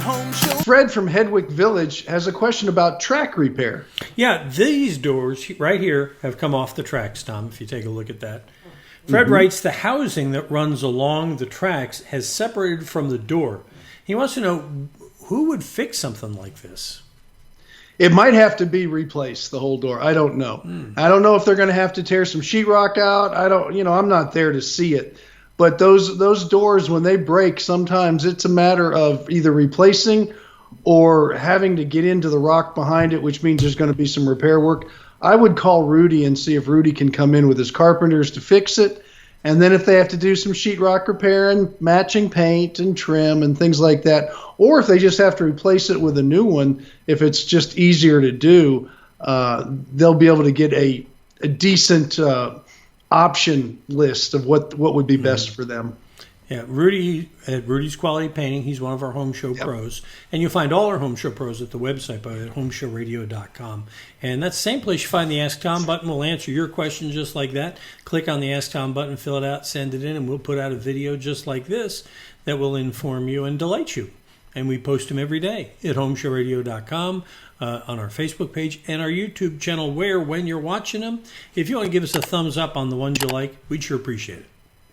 Home Show. Fred from Hedwick Village has a question about track repair. Yeah, these doors right here have come off the tracks, Tom, if you take a look at that. Fred writes, the housing that runs along the tracks has separated from the door. He wants to know, who would fix something like this? It might have to be replaced, the whole door. I don't know. I don't know if they're going to have to tear some sheetrock out. I'm not there to see it. But those doors, when they break, sometimes it's a matter of either replacing or having to get into the rock behind it, which means there's going to be some repair work. I would call Rudy and see if Rudy can come in with his carpenters to fix it. And then if they have to do some sheetrock repair and matching paint and trim and things like that, or if they just have to replace it with a new one, if it's just easier to do, they'll be able to get a decent option list of what would be best for them. Yeah, Rudy at Rudy's Quality Painting. He's one of our Home Show pros. And you'll find all our Home Show pros at the website at HomeShowRadio.com. And that's the same place you find the Ask Tom button. We'll answer your question just like that. Click on the Ask Tom button, fill it out, send it in, and we'll put out a video just like this that will inform you and delight you. And we post them every day at HomeShowRadio.com, on our Facebook page and our YouTube channel, where when you're watching them, if you want to give us a thumbs up on the ones you like, we'd sure appreciate it.